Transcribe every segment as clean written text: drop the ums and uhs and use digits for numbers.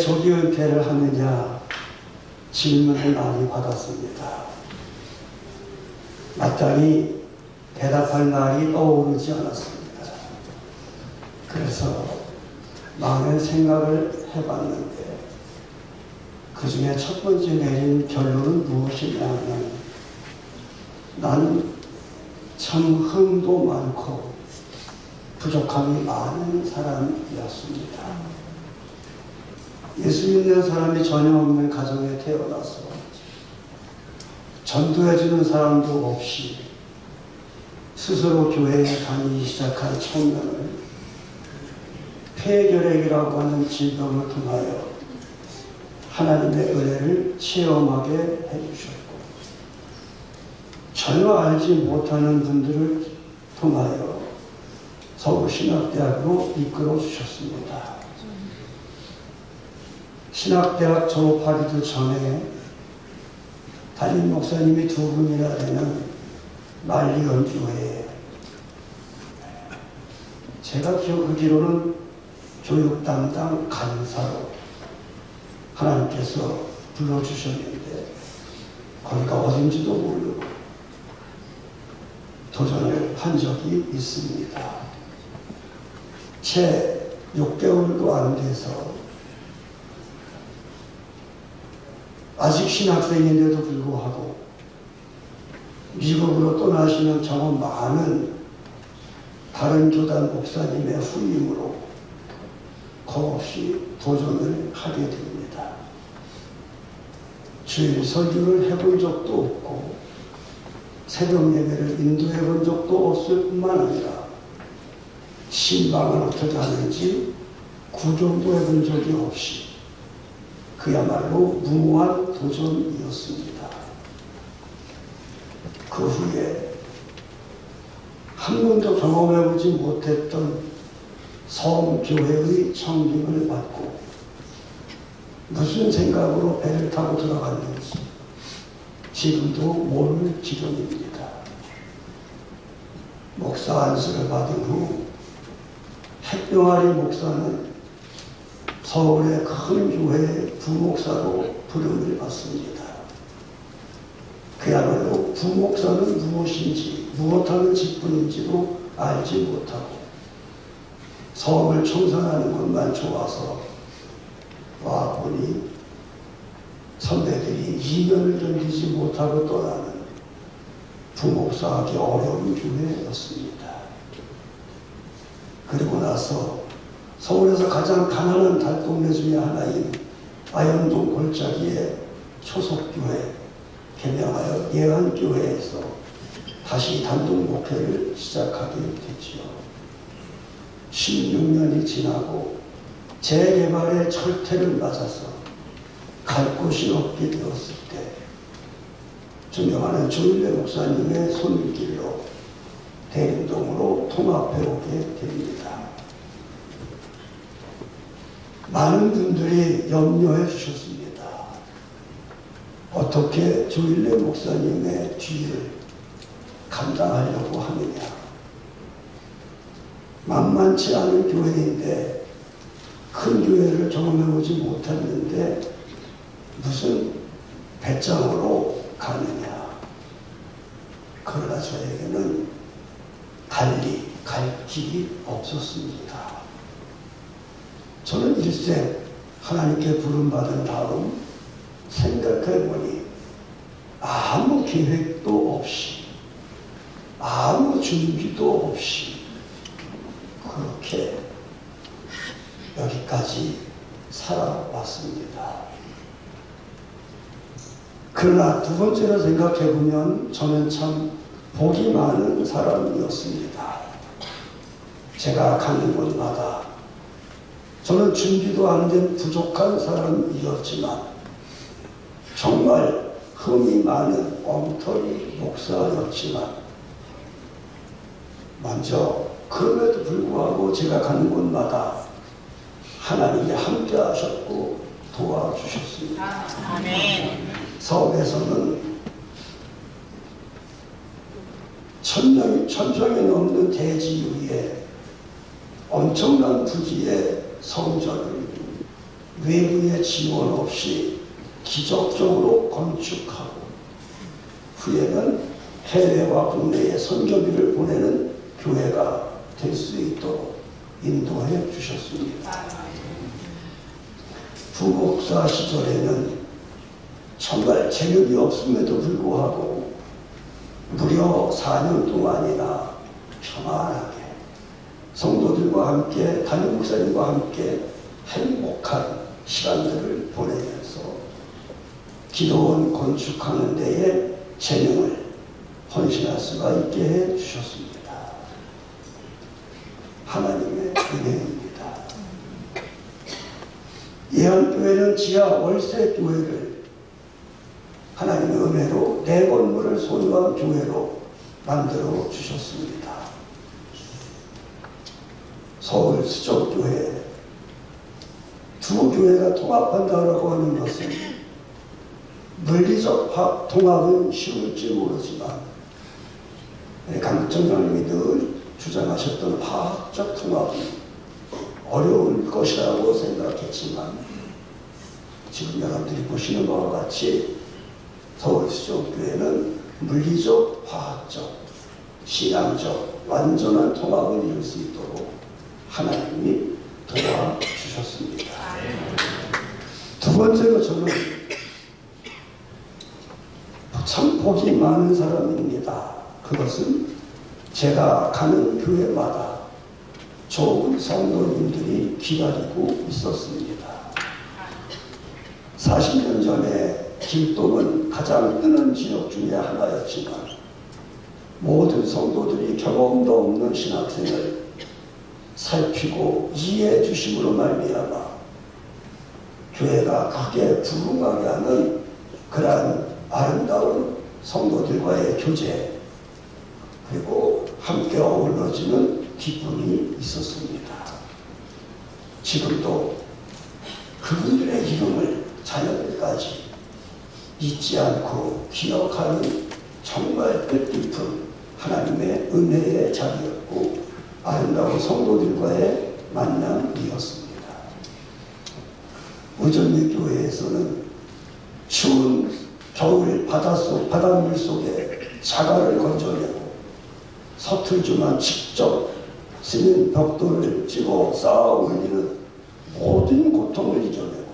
조기 은퇴를 하느냐 질문을 많이 받았습니다. 마땅히 대답할 날이 떠오르지 않았습니다. 그래서 많은 생각을 해봤는데 그 중에 첫 번째 내린 결론은 무엇이냐 하면 난 참 흠도 많고 부족함이 많은 사람이었습니다. 예수 믿는 사람이 전혀 없는 가정에 태어나서 전도해주는 사람도 없이 스스로 교회에 다니기 시작한 청년을 폐결핵이라고 하는 질병을 통하여 하나님의 은혜를 체험하게 해주셨고 전혀 알지 못하는 분들을 통하여 서울신학대학으로 이끌어 주셨습니다. 신학대학 졸업하기도 전에 담임 목사님이 두 분이나 되는 말리언 교회에 제가 기억하기로는 교육 담당 간사로 하나님께서 불러주셨는데 거기가 어딘지도 모르고 도전을 한 적이 있습니다. 채 6개월도 안 돼서 아직 신학생인데도 불구하고 미국으로 떠나시는 정말 많은 다른 교단 목사님의 후임으로 겁없이 도전을 하게 됩니다. 주일 설교를 해본 적도 없고 새벽 예배를 인도해 본 적도 없을 뿐만 아니라 신방을 어떻게 하는지 구경도 해본 적이 없이 그야말로 무모한 도전이었습니다. 그 후에 한 번도 경험해보지 못했던 성교회의 청빙을 받고 무슨 생각으로 배를 타고 들어갔는지 지금도 모를 지경입니다. 목사 안수를 받은 후 핵병아리 목사는 서울의 큰 교회의 부목사로 부름을 받습니다. 그야말로 부목사는 무엇인지 무엇하는 직분인지도 알지 못하고 성을 청산하는 것만 좋아서 와보니 선배들이 2년을 견디지 못하고 떠나는 부목사하기 어려운 교회였습니다. 그리고 나서 서울에서 가장 가난한 달동네 중에 하나인 아현동 골짜기의 초속교회 개명하여 예한교회에서 다시 단독 목회를 시작하게 됐지요. 16년이 지나고 재개발의 철퇴를 맞아서 갈 곳이 없게 되었을 때 존경하는 조일래 목사님의 손길로 대림동으로 통합해 오게 됩니다. 많은 분들이 염려해 주셨습니다. 어떻게 조일래 목사님의 뒤를 감당하려고 하느냐. 만만치 않은 교회인데 큰 교회를 경험해보지 못했는데 무슨 배짱으로 가느냐. 그러나 저에게는 갈 길이 없었습니다. 저는 일생 하나님께 부름받은 다음 생각해보니 아무 계획도 없이 아무 준비도 없이 그렇게 여기까지 살아왔습니다. 그러나 두 번째로 생각해보면 저는 참 복이 많은 사람이었습니다. 제가 가는 곳마다 저는 준비도 안 된 부족한 사람이었지만 정말 흠이 많은 엉터리 목사였지만 먼저 그럼에도 불구하고 제가 가는 곳마다 하나님이 함께 하셨고 도와주셨습니다. 아멘. 서울에서는 1000평이 넘는 대지 위에 엄청난 부지의 성전을 외부의 지원 없이 기적적으로 건축하고 후에는 해외와 국내에 선교비를 보내는 교회가 될 수 있도록 인도해 주셨습니다. 부목사 시절에는 정말 재력이 없음에도 불구하고 무려 4년 동안이나 평안하게 성도들과 함께 담임 목사님과 함께 행복한 시간들을 보내면서 기도원 건축하는 데에 재능을 헌신할 수가 있게 해 주셨습니다. 하나님의 은혜입니다. 예언교회는 지하 월세 교회를 하나님의 은혜로 내 건물을 소유한 교회로 만들어 주셨습니다. 서울 수적교회 두 교회가 통합한다고 하는 것은 물리적 통합은 쉬울지 모르지만 강청장님이 늘 주장하셨던 화학적 통합은 어려울 것이라고 생각했지만 지금 여러분들이 보시는 것과 같이 서울수적교회는 물리적, 화학적, 신앙적 완전한 통합을 이룰 수 있도록 하나님이 도와주셨습니다. 두 번째로 저는 참 복이 많은 사람입니다. 그것은 제가 가는 교회마다 좋은 성도님들이 기다리고 있었습니다. 40년 전에 길동은 가장 뜨는 지역 중에 하나였지만 모든 성도들이 경험도 없는 신학생을 살피고 이해해 주심으로 말미암아 교회가 크게 부흥하게 하는 그러한 아름다운 성도들과의 교제 그리고 함께 어우러지는 기쁨이 있었습니다. 지금도 그분들의 이름을 자녀들까지 잊지 않고 기억하는 정말 뜻깊은 하나님의 은혜의 자리였고 아름다운 성도들과의 만남이었습니다. 의전리 교회에서는 추운 겨울 바닷물 속에 자갈을 건져내고 서툴지만 직접 쓰는 벽돌을 찍어 쌓아 올리는 모든 고통을 이겨내고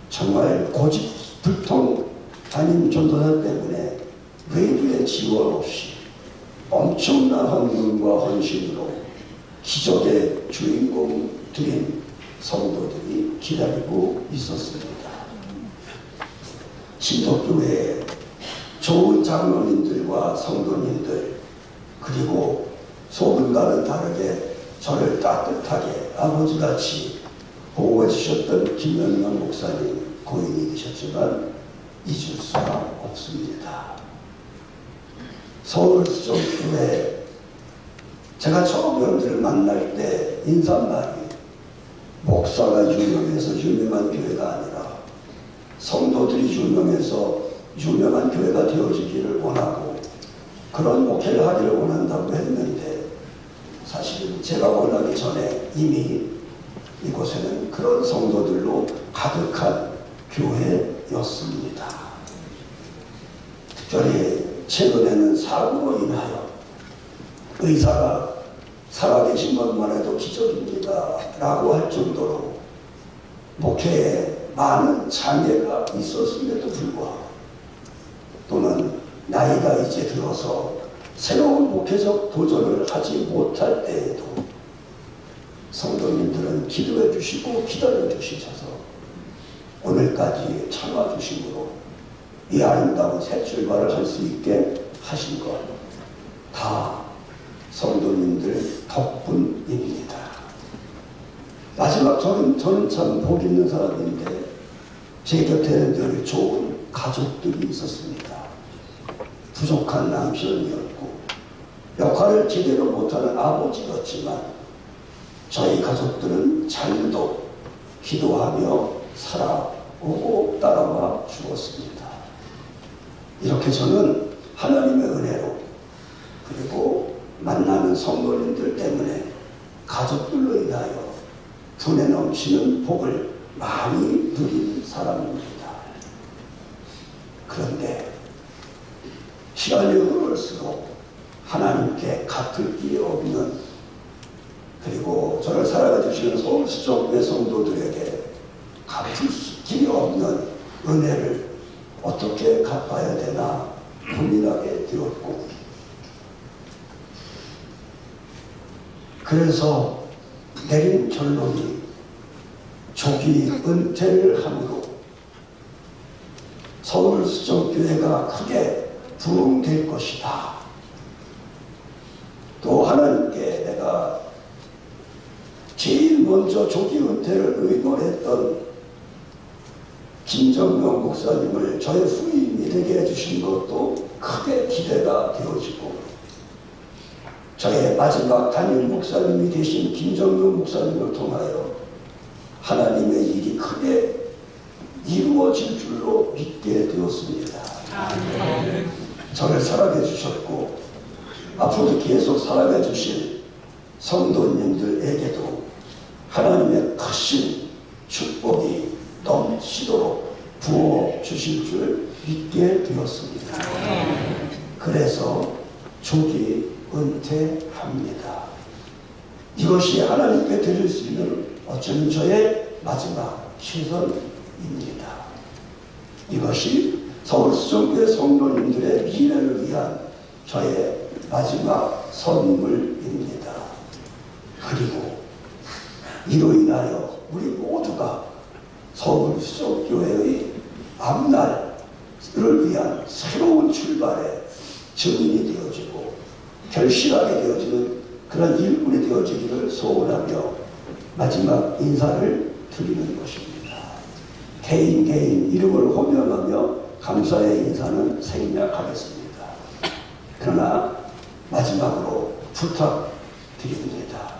정말 고집불통 담임 전도사 때문에 외부의 지원 없이 엄청난 헌금과 헌신으로 기적의 주인공들인 성도들이 기다리고 있었습니다. 신덕교회에 좋은 장로님들과 성도님들 그리고 소문과는 다르게 저를 따뜻하게 아버지같이 보호해 주셨던 김연명 목사님 고인이 되셨지만 잊을 수가 없습니다. 서울수적교회 제가 처음 여러분들을 만날 때 인사말이 목사가 유명해서 유명한 교회가 아니라 성도들이 유명해서 유명한 교회가 되어지기를 원하고 그런 목회를 하기를 원한다고 했는데 사실은 제가 원하기 전에 이미 이곳에는 그런 성도들로 가득한 교회였습니다. 특별히 최근에는 사고로 인하여 의사가 살아계신 것만 해도 기적입니다 라고 할 정도로 목회에 많은 장애가 있었음에도 불구하고 또는 나이가 이제 들어서 새로운 목회적 도전을 하지 못할 때에도 성도님들은 기도해 주시고 기다려 주시셔서 오늘까지 참아 주심으로 이 아름다운 새 출발을 할 수 있게 하신 것 다 성도님들 덕분입니다. 마지막 저는 참 복 있는 사람인데 제 곁에는 늘 좋은 가족들이 있었습니다. 부족한 남편이었고 역할을 제대로 못하는 아버지였지만 저희 가족들은 잘도 기도하며 살아오고 따라와 주었습니다. 이렇게 저는 하나님의 은혜로 그리고 만나는 성도님들 때문에 가족들로 인하여 분에 넘치는 복을 많이 누린 사람입니다. 그런데 시간이 흐를수록 하나님께 같을 길이 없는, 그리고 저를 사랑해 주시는 서울수족교회 성도들에게 같을 길이 없는 은혜를 어떻게 갚아야 되나 고민하게 되었고, 그래서 내린 결론이 조기 은퇴를 함으로 서울수족교회가 크게 부흥될 것이다. 또 하나님께 내가 제일 먼저 조기 은퇴를 의논했던 김정명 목사님을 저의 후임이 되게 해주신 것도 크게 기대가 되어지고, 저의 마지막 담임 목사님이 되신 김정명 목사님을 통하여 하나님의 일이 크게 이루어질 줄로 믿게 되었습니다. 저를 사랑해 주셨고 앞으로도 계속 사랑해 주실 성도님들에게도 하나님의 크신 축복이 넘치도록 부어 주실 줄 믿게 되었습니다. 그래서 조기 은퇴합니다. 이것이 하나님께 드릴 수 있는 어쩌면 저의 마지막 최선입니다. 이것이 서울수족교회 성도님들의 미래를 위한 저의 마지막 선물입니다. 그리고 이로 인하여 우리 모두가 서울수족교회의 앞날을 위한 새로운 출발의 증인이 되어지고 결실하게 되어지는 그런 일꾼이 되어지기를 소원하며 마지막 인사를 드리는 것입니다. 개인 이름을 호명하며 감사의 인사는 생략하겠습니다. 그러나 마지막으로 부탁드립니다.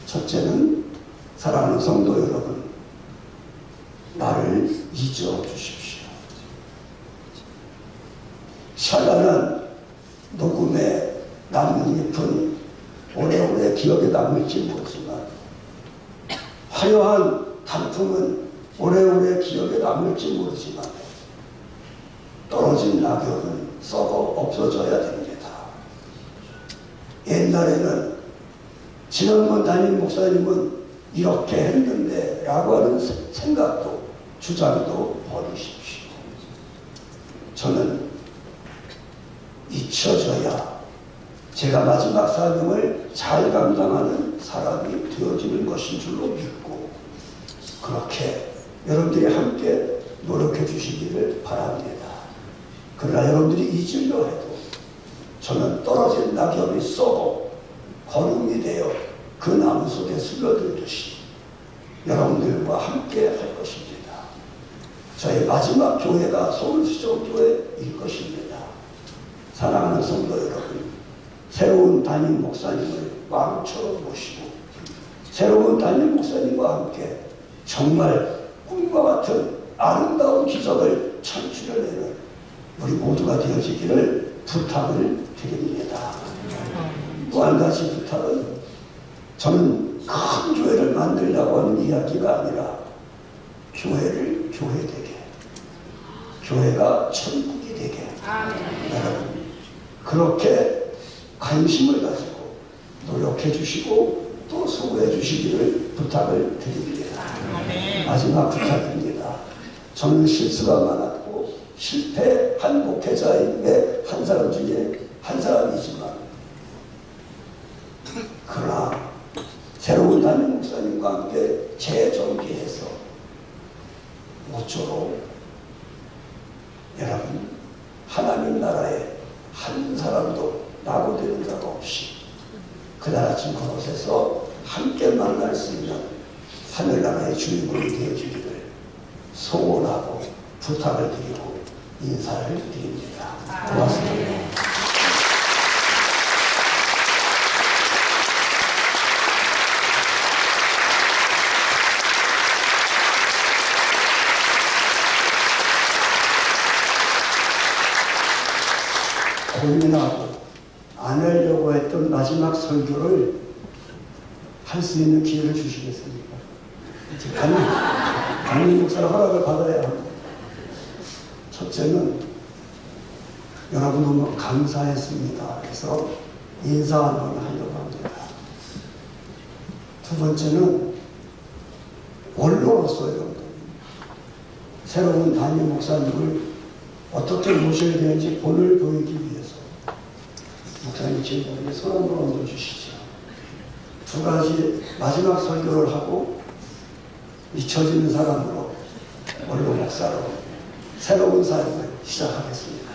첫째는 사랑하는 성도 여러분, 나를 잊어 주십시오. 찬란한 녹음의 나뭇잎은 오래오래 기억에 남을지 모르지만 화려한 단풍은 오래오래 기억에 남을지 모르지만 떨어진 낙엽은 썩어 없어져야 됩니다. 옛날에는 지난번 담임 목사님은 이렇게 했는데 라고 하는 생각도 주장도 버리십시오. 저는 잊혀져야 제가 마지막 사명을 잘 감당하는 사람이 되어지는 것인 줄로 믿고, 그렇게 여러분들이 함께 노력해 주시기를 바랍니다. 그러나 여러분들이 잊으려 해도 저는 떨어진 낙엽이 썩어 거름이 되어 그 나무 속에 스며들듯이 여러분들과 함께 할 것입니다. 저의 마지막 교회가 서울수족교회일 것입니다. 사랑하는 성도 여러분, 새로운 담임 목사님을 왕처럼 모시고 새로운 담임 목사님과 함께 정말 꿈과 같은 아름다운 기적을 창출해내는 우리 모두가 되어지기를 부탁을 드립니다. 또 한 가지 부탁은, 저는 큰 교회를 만들려고 하는 이야기가 아니라 교회를 교회되게, 교회가 천국이 되게, 여러분 그렇게 관심을 가지고 노력해 주시고 또 수고해 주시기를 부탁을 드립니다. 마지막 부탁입니다. 저는 실수가 많았고 실패한 목회자의 한 사람 중에 한 사람이지만, 그러나 새로운 담임 목사님과 함께 재정비해서 모쪼록 여러분 하나님 나라에 한 사람도 낙오되는 자가 없이 그날 아침 그곳에서 함께 만날 수 있는 하늘나라의 주인공이 되어주기를 소원하고 부탁을 드리고 인사를 드립니다. 고맙습니다. 고민하고 안 하려고 했던 마지막 설교를 할 수 있는 기회를 주시겠습니까? 담임 목사의 허락을 받아야 합니다. 첫째는 여러분 너무 감사했습니다. 그래서 인사 한번 하려고 합니다. 두 번째는 원로로서 여러분 새로운 담임 목사님을 어떻게 모셔야 되는지 본을 보이기 위해서 목사님 지금 손 한번 얹어주시죠. 두 가지 마지막 설교를 하고 잊혀지는 사람으로 원로 목사로 새로운 삶을 시작하겠습니다.